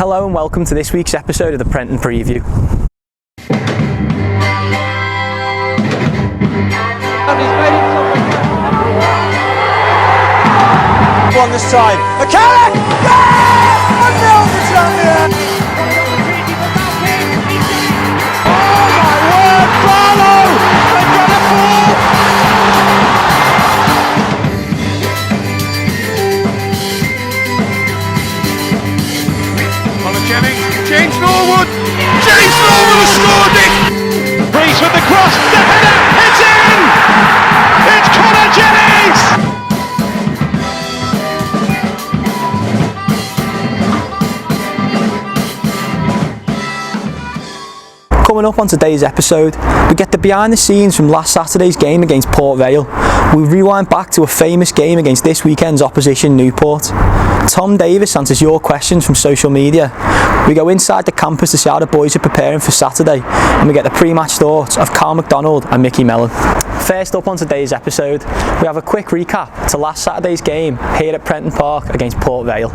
Hello and welcome to this week's episode of the Prenton Preview. One this time. McCarrick! Yeah! 1-0 to Tranmere! Oh my word! Barlow! They've got a ball! Colin Jennings, James Norwood! James Norwood has scored it! Reece with the cross, the header, it's in! It's Colin Jennings! Coming up on today's episode, we get the behind the scenes from last Saturday's game against Port Vale. We rewind back to a famous game against this weekend's opposition, Newport. Tom Davis answers your questions from social media. We go inside the campus to see how the boys are preparing for Saturday, and we get the pre-match thoughts of Carl McDonald and Mickey Mellon. First up on today's episode, we have a quick recap to last Saturday's game here at Prenton Park against Port Vale.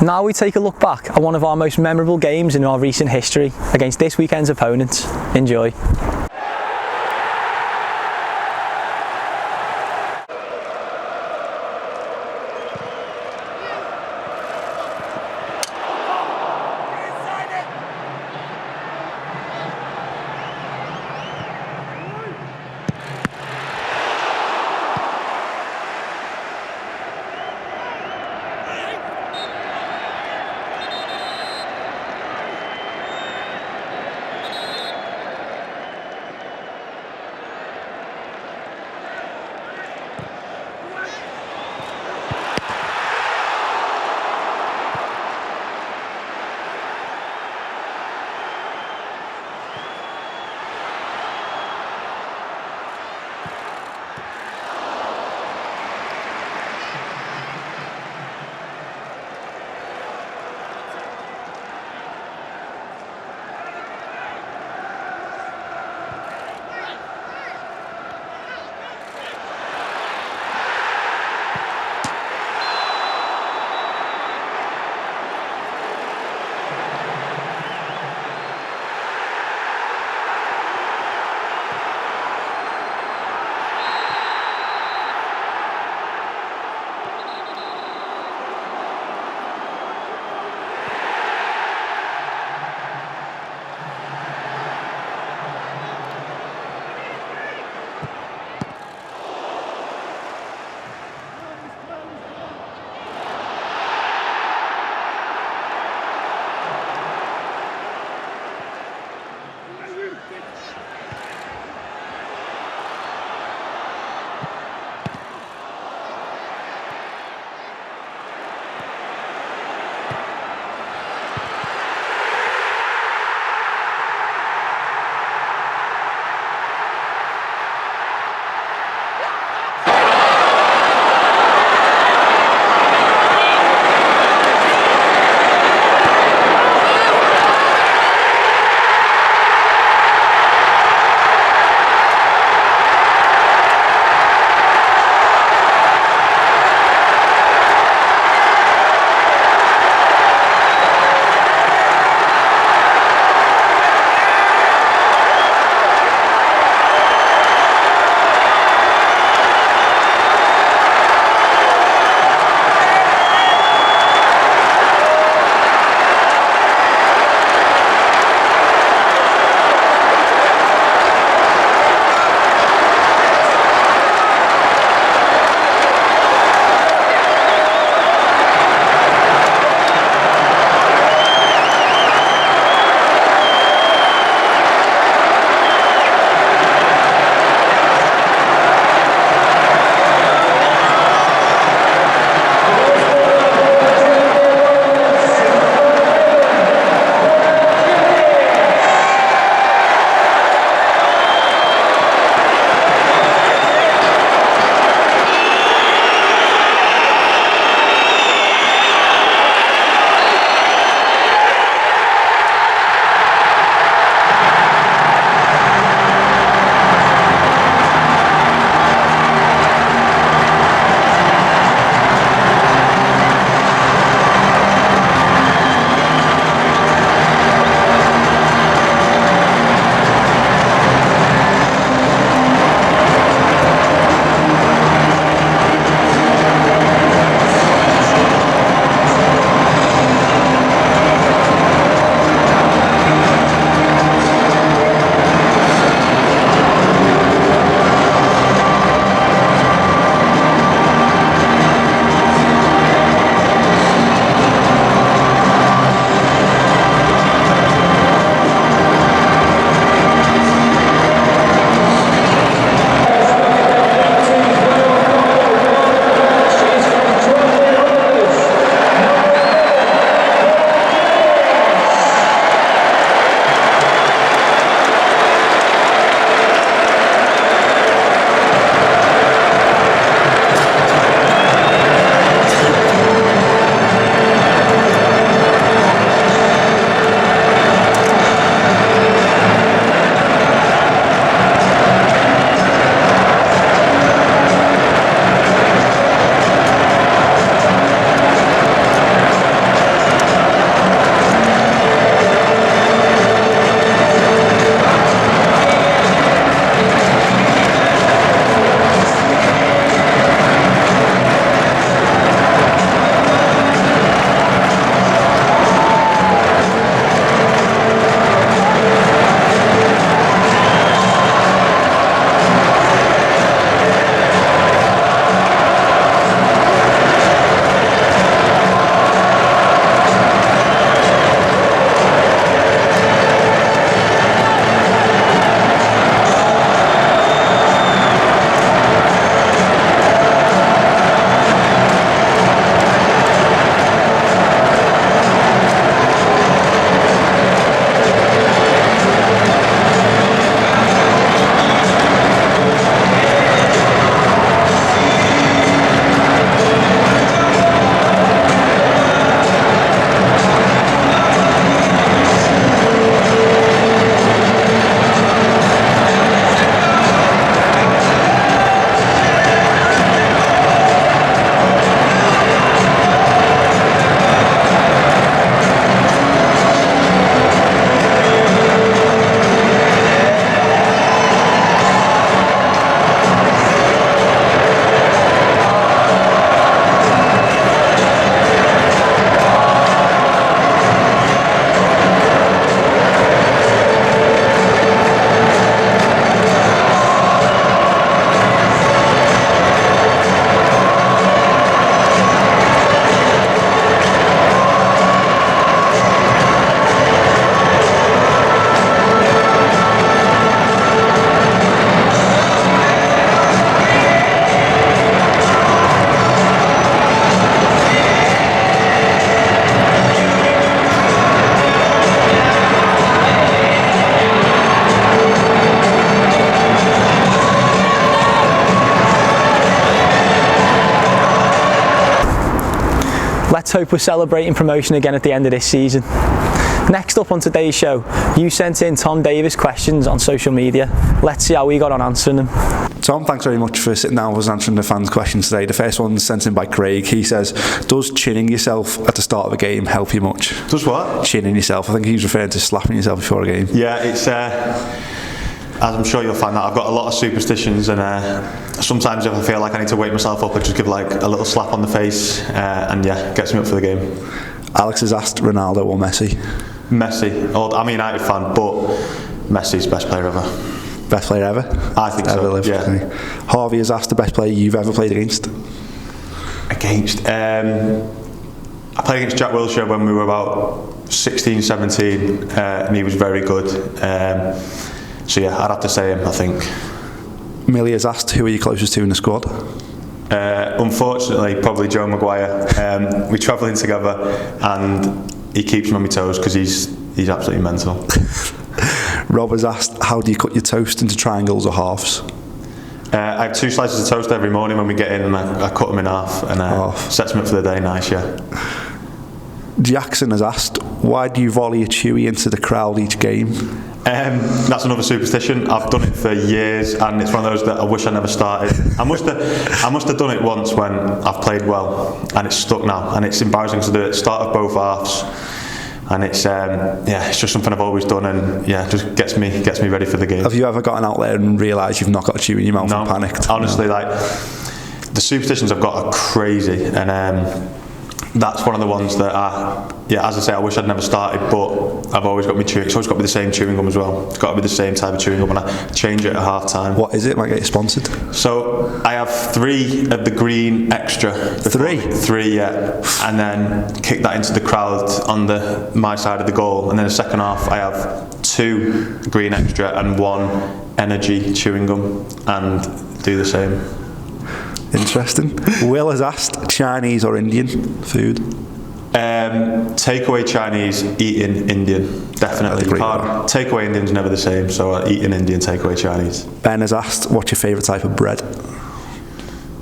Now we take a look back at one of our most memorable games in our recent history against this weekend's opponents. Enjoy. Let's hope we're celebrating promotion again at the end of this season. Next up on today's show, you sent in Tom Davis questions on social media. Let's see how we got on answering them. Tom, thanks very much for sitting down with us and answering the fans' questions today. The first one's sent in by Craig. He says, does chinning yourself at the start of a game help you much? Does what? Chinning yourself. I think he's referring to slapping yourself before a game. Yeah, it's... as I'm sure you'll find out, I've got a lot of superstitions, and sometimes if I feel like I need to wake myself up, I just give like a little slap on the face, and yeah, gets me up for the game. Alex has asked Ronaldo or Messi. Messi. I'm a United fan, but Messi's best player ever. Best player ever? I think ever so, lived. yeah. Harvey has asked the best player you've ever played against. I played against Jack Wilshere when we were about 16, 17, and he was very good. So yeah, I'd have to say him, I think. Millie has asked, who are you closest to in the squad? Unfortunately, probably Joe Maguire. We're travelling together, and he keeps me on my toes because he's absolutely mental. Rob has asked, how do you cut your toast into triangles or halves? I have 2 slices of toast every morning when we get in, and I cut them in half, and sets me up for the day nice, yeah. Jackson has asked, why do you volley a Chewy into the crowd each game? That's another superstition. I've done it for years, and it's one of those that I wish I never started. I must have done it once when I've played well, and it's stuck now, and it's embarrassing to do it. Start of both halves, and it's it's just something I've always done, and yeah, just gets me ready for the game. Have you ever gotten out there and realised you've not got a Chewy in your mouth and panicked? Honestly, like the superstitions I've got are crazy, and that's one of the ones that as I say, I wish I'd never started, but I've always got my chewing. It's always got to be the same chewing gum as well. It's got to be the same type of chewing gum, and I change it at half time. What is it? Might get you sponsored. So I have 3 of the green extra. 3? 3, yeah. And then kick that into the crowd on my side of the goal. And then the second half, I have 2 green extra and 1 energy chewing gum, and do the same. Interesting. Will has asked, Chinese or Indian food? Takeaway Chinese, eating Indian, definitely. Takeaway Indian's never the same, so eating Indian, takeaway Chinese. Ben has asked, what's your favourite type of bread?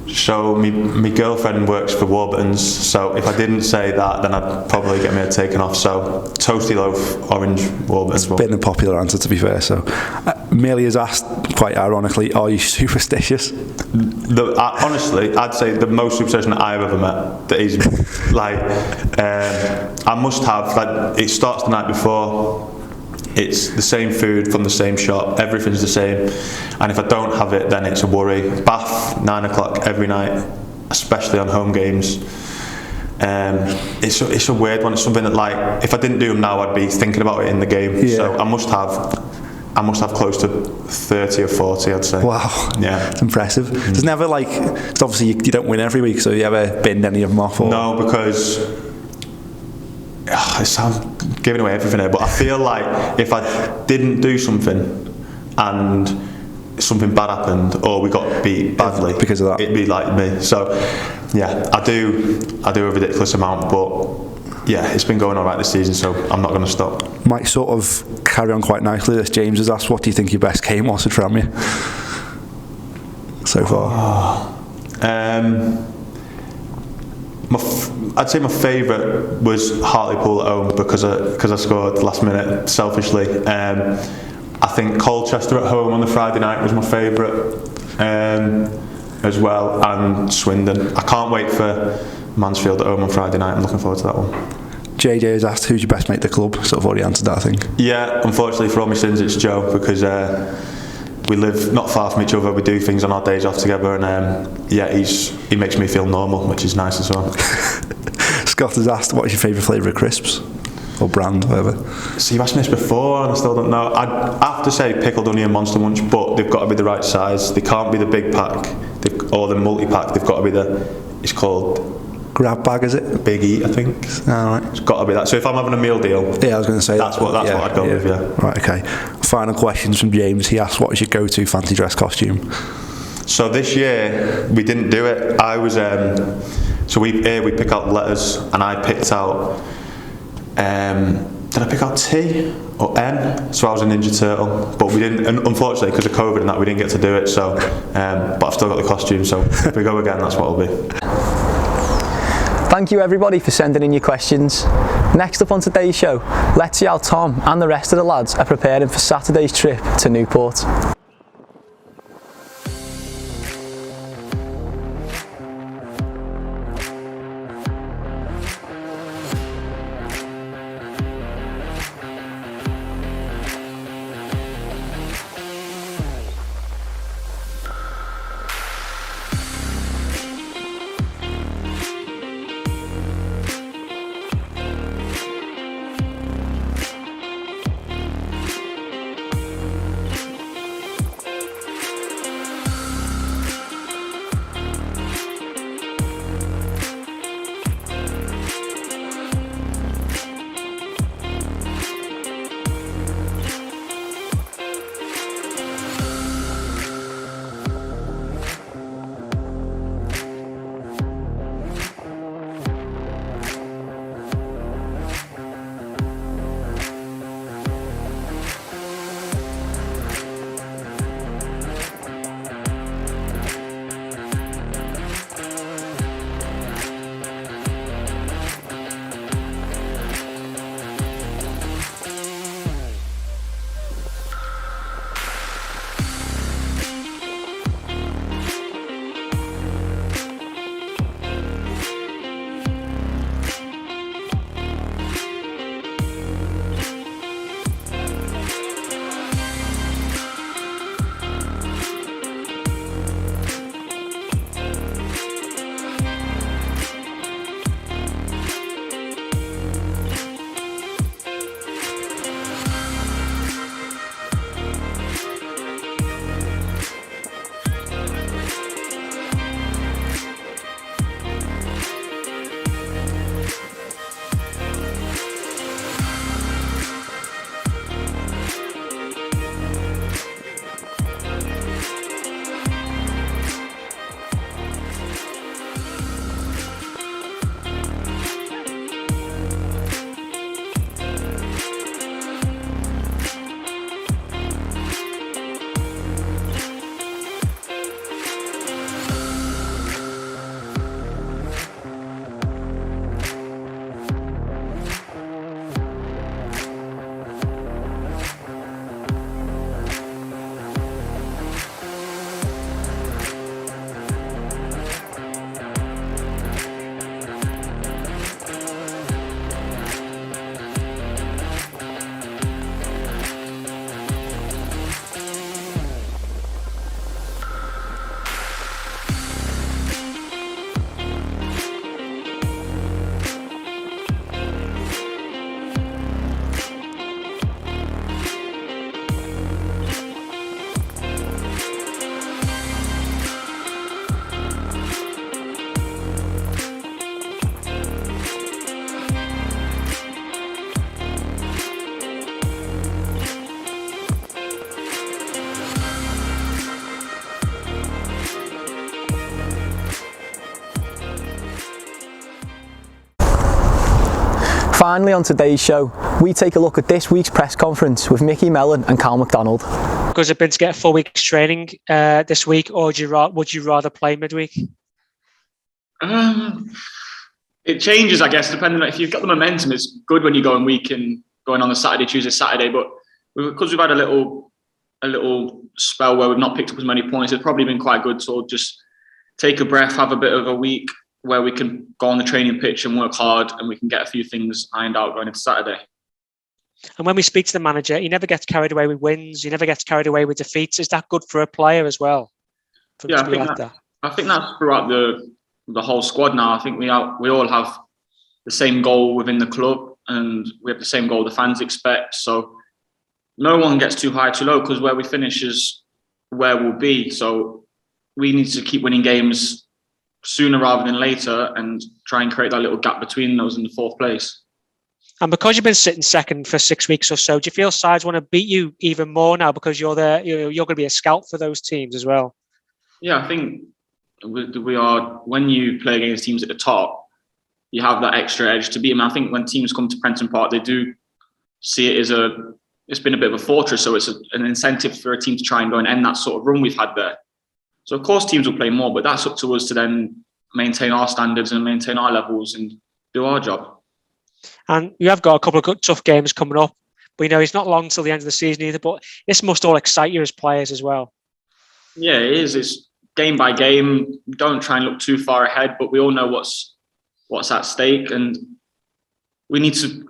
So my girlfriend works for Warburton's, so if I didn't say that, then I'd probably get my head taken off. So toasty loaf, orange Warburton's. It's been a popular answer, to be fair. So Millie has asked, quite ironically, are you superstitious? Honestly, I'd say the most superstition that I've ever met. That is like, I must have. Like, it starts the night before. It's the same food from the same shop, everything's the same, and if I don't have it, then it's a worry. Bath, 9 o'clock every night, especially on home games. It's a weird one. It's something that, like, if I didn't do them now, I'd be thinking about it in the game. Yeah. So I must have close to 30 or 40, I'd say. Wow. Yeah. It's impressive. There's never, like, it's obviously you don't win every week, so you ever binned any of them off? Or? No, because it sounds giving away everything here, but I feel like if I didn't do something and something bad happened, or we got beat badly because of that, it'd be like me. So yeah, I do a ridiculous amount, but yeah, it's been going all right this season, so I'm not going to stop. Might sort of carry on quite nicely. This James has asked, what do you think your best game was at Tranmere so far? I'd say my favourite was Hartlepool at home because I scored last minute selfishly. I think Colchester at home on the Friday night was my favourite as well, and Swindon. I can't wait for Mansfield at home on Friday night. I'm looking forward to that one. JJ has asked, who's your best mate at the club? Sort of already answered that, I think. Yeah, unfortunately for all my sins, it's Joe, because we live not far from each other. We do things on our days off together, and he makes me feel normal, which is nice as well. Scott has asked, what is your favourite flavour of crisps? Or brand, whatever. So you've asked me this before and I still don't know. I'd have to say pickled onion Monster Munch, but they've got to be the right size. They can't be the big pack or the multi-pack. They've got to be it's called grab bag, is it? Big Eat, I think. Alright. It's got to be that. So if I'm having a meal deal, yeah, I was going to say that's what I'd go with, yeah. Right, okay. Final questions from James. He asked, what is your go-to fancy dress costume? So this year we didn't do it. I was so we pick out letters, and I picked out did I pick out T or N? So I was a Ninja Turtle, but we didn't, and unfortunately because of COVID and that, we didn't get to do it. So but I've still got the costume, so if we go again, that's what it'll be. Thank you everybody for sending in your questions. Next up on today's show, let's see how Tom and the rest of the lads are preparing for Saturday's trip to Newport. Finally on today's show, we take a look at this week's press conference with Mickey Mellon and Cal McDonald. Because it been to get a full week's training this week, or would you rather play midweek? It changes, I guess, depending on if you've got the momentum. It's good when you go in week and going on the Saturday, Tuesday, Saturday. But because we've had a little spell where we've not picked up as many points, it's probably been quite good to just take a breath, have a bit of a week where we can go on the training pitch and work hard, and we can get a few things ironed out going into Saturday. And when we speak to the manager, he never gets carried away with wins. He never gets carried away with defeats. Is that good for a player as well? Yeah, I think that's throughout the whole squad now. I think we all have the same goal within the club, and we have the same goal the fans expect. So no one gets too high, too low, because where we finish is where we'll be. So we need to keep winning games sooner rather than later and try and create that little gap between those in the fourth place. And because you've been sitting second for 6 weeks or so, do you feel sides want to beat you even more now because you're there? You're going to be a scout for those teams as well. Yeah, I think we are. When you play against teams at the top, you have that extra edge to beat them. I think when teams come to Prenton Park, they do see it as it's been a bit of a fortress, so it's an incentive for a team to try and go and end that sort of run we've had there. So of course teams will play more, but that's up to us to then maintain our standards and maintain our levels and do our job. And you have got a couple of good, tough games coming up. But it's not long till the end of the season either. But this must all excite you as players as well. Yeah, it is. It's game by game. Don't try and look too far ahead, but we all know what's at stake, and we need to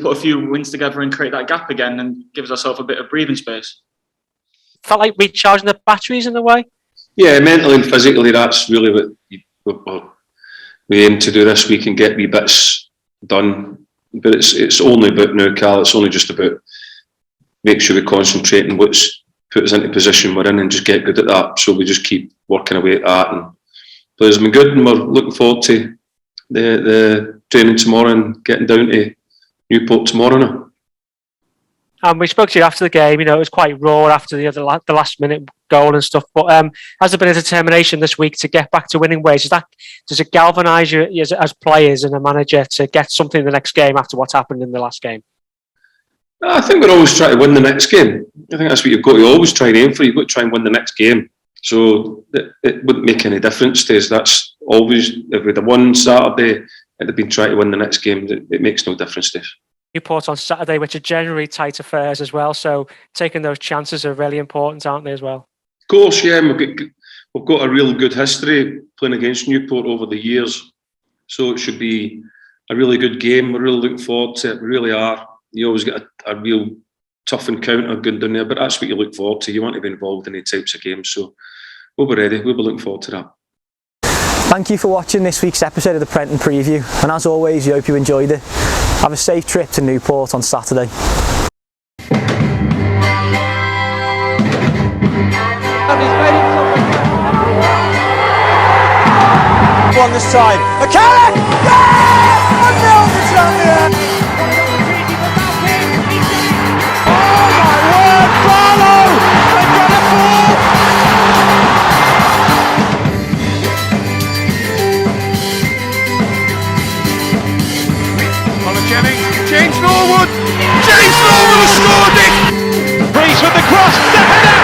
put a few wins together and create that gap again, and gives ourselves a bit of breathing space. Felt like recharging the batteries in a way. Yeah, mentally and physically, that's really what we aim to do this week and get wee bits done. But it's only about now, Cal. It's only just about make sure we concentrate on what's put us into position we're in and just get good at that. So we just keep working away at that. And players have been good, and we're looking forward to the training tomorrow and getting down to Newport tomorrow now. And we spoke to you after the game. It was quite raw after the last minute goal and stuff. But has there been a determination this week to get back to winning ways? Does it galvanise you as players and a manager to get something in the next game after what's happened in the last game? I think we're always trying to win the next game. I think that's what you've got to always try and aim for. You've got to try and win the next game. So it wouldn't make any difference to us. That's always, if we'd have won Saturday, it'd have been trying to win the next game. It makes no difference to us. Newport on Saturday, which are generally tight affairs as well. So taking those chances are really important, aren't they, as well? Of course, yeah. We've got a real good history playing against Newport over the years. So it should be a really good game. We're really looking forward to it. We really are. You always get a real tough encounter going down there, but that's what you look forward to. You want to be involved in these types of games. So we'll be ready. We'll be looking forward to that. Thank you for watching this week's episode of the Prenton Preview, and as always, we hope you enjoyed it. Have a safe trip to Newport on Saturday. One this time. McCann! Yes! 1-0 to Tranmere! Oh my word! Barlow! They've got a ball! Jennings, James Norwood has scored it! Reece with the cross, the header!